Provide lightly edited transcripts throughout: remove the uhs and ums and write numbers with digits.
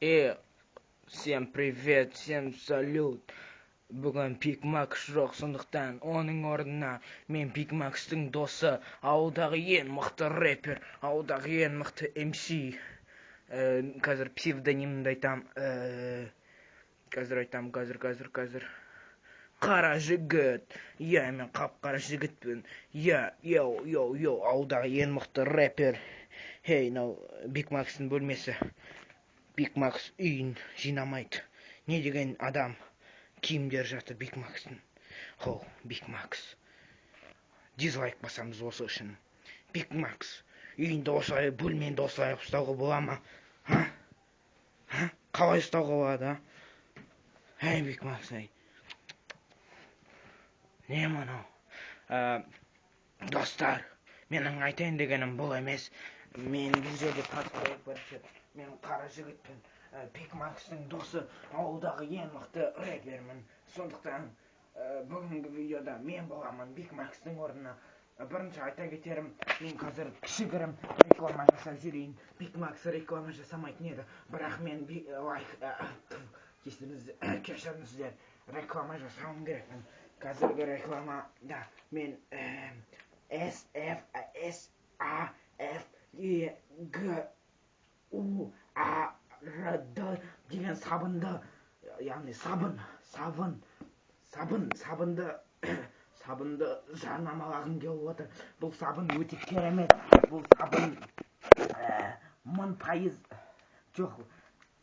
Всем привет, всем салют. Бүгін Биг Макс жоқ, сондықтан оның орнына мен Биг Макстың досы, ауылдағы ең мықты рэпер, ауылдағы ең мықты MC. Қазір псевдонимімді айтам. Қазір. қараЖігіт. Мен қап-қара жігітпін. Ауылдағы ең мықты рэпер. Биг Макстың бөлмесі. Биг Макс үйін жинамайды. Не деген адам киімдер жатыр Биг Макстың. Биг Макс. Дизлайк басамыз осы үшін. Биг Макс үйінде осылай, бөлмеңді осылай ұстауға бола ма? Қалай ұстауға болады? Биг Макс, не мұнау? Достар, менің айтайын дегенім бұл емес. Мен бұл жерде таныстырайық бірінші. Мен қараЖігітпін, Биг Макстың досы, ауылдағы ең мықты рэпермін. Сондықтан бүгінгі видеода мен боламын Биг Макстың орнына. Бірінші айта кетерім, мен қазір кішігірім реклама жасап жүрейін. Биг Макс реклама жасамайтын еді, бірақ мен кешіріңіздер, реклама жасауым керекпін. Қазіргі рекламада мен SFAFEGUARD деген сабынды, яғни сабынды жарнамалағым келіп отыр. Бұл сабын өте керемет. Бұл сабын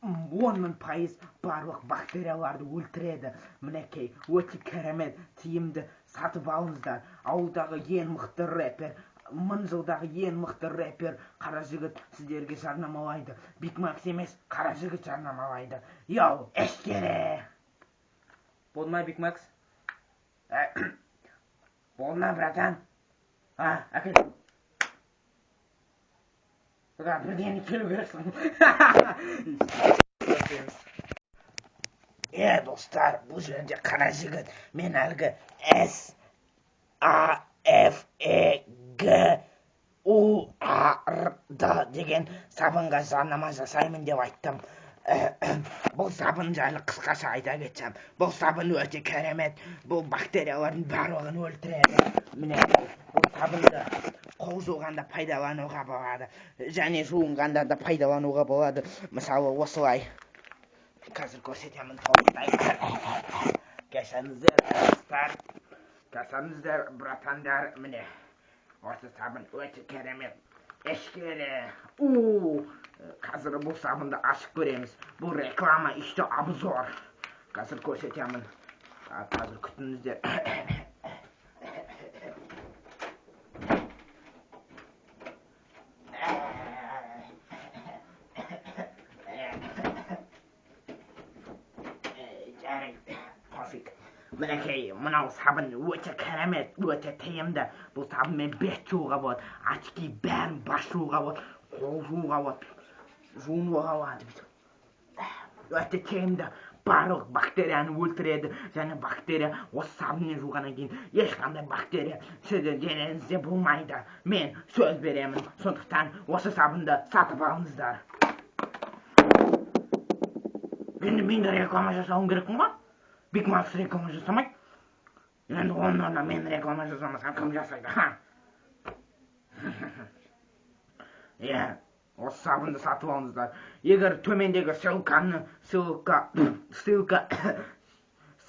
10.000% барлық бактерияларды өлтіреді. Мінекей, өте керемет, тиімді, сатып алыңыздар. Ауылдағы ең мықты рэпер, 1000 жылдағы ең мықты рэпер қараЖігіт сіздерге жарнамалайды. Биг Макс емес, қараЖігіт жарнамалайды. Эшкере! Болды ма, Биг Макс? Болды ма, братан? Әкел. Бірдені келу керексің. Достар, бұл жерде қараЖігіт. Мен әлгі SAFEGUARD деген сабынға жарнама жасаймын деп айттым. Бұл сабын жайлы қысқаша айта кетсем, бұл сабын өте керемет. Бұл бактериялардың барлығын өлтіреді. Міне, бұл сабынды қол жуғанда пайдалануға болады, және жуынғанда да пайдалануға болады. Мысалы, осылай. Қазір көрсетемін толықтай. Кешіріңіздер, братандар, міне. Осы сабын өте керемет. Эшкере. Қазір бұл сабынды ашып көреміз. Бұл реклама, ішті обзор. Қазір көрсетемін. Қазір күтіңіздер. Мінекей, мынау сабын өте керемет, өте тиімді. Бұл сабынмен бет жууға болады, очки бәрін бас жууға болады, қол жууға болады, жуынуға болады. Өте тиімді, барлық бактерияны өлтіреді, және бактерия осы сабынмен жуғаннан кейін ешқандай бактерия сіздің денеңізде болмайды. Мен сөз беремін, сондықтан осы сабынды сатып алыңыздар. Енді мен де реклама жасауым керекпін ғой? Биг Макс реклама жасамайды. Енді оның орнына мен реклама жасамасам кім жасайды? Осы сабынды сатып алыңыздар. Егер төмендегі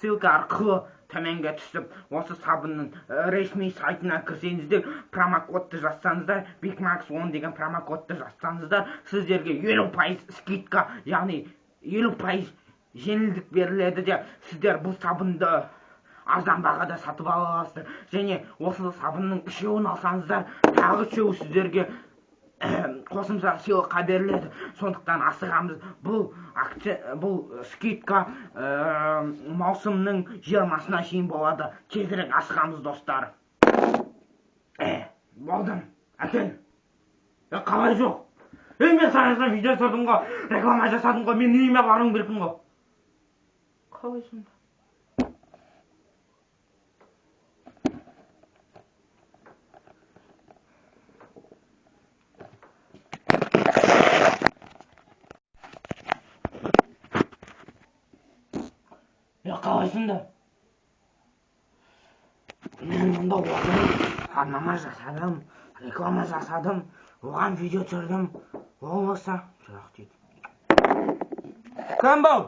ссылка арқылы төменге түсіп, осы сабынның ресми сайтына кірсеңіздер, промокодты жазсаңыздар, Биг Макс 10 деген промокодты жазсаңыздар, сіздерге 50% скидка, яғни 50% жеңілдік беріледі де, сіздер бұл сабынды арзан бағада сатып аласыздар. Және осы сабынның 3-еуін алсаңыздар, тағы 3-еуі сіздерге қосымша сыйлыққа беріледі. Сондықтан асығамыз. Бұл скидка маусымның 20-сына шейін болады. Тезірек асығамыз, достар. Болдым. Әкел. Қалай жоқ? Мен сағызға видео жасадым ғой, реклама жасадым ғой, мен үйіме баруым керекпін ғой. Қалай сонда? қалайсыңдар? Мен мұнда отырып жарнама жасадым, реклама жасадым, оған видео түсірдім. Ол болса, жоқ дейді. Кім бұл?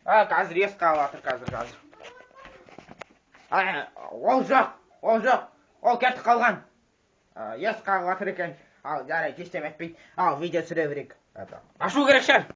Қазір ес қалып жатыр, қазір. Ол жоқ, ол кетіп қалған. Ес қалып жатыр екен. Ал, жарайды, ештеме етпейді. Ал, видео түсіре берейік. Ашу керек шығар.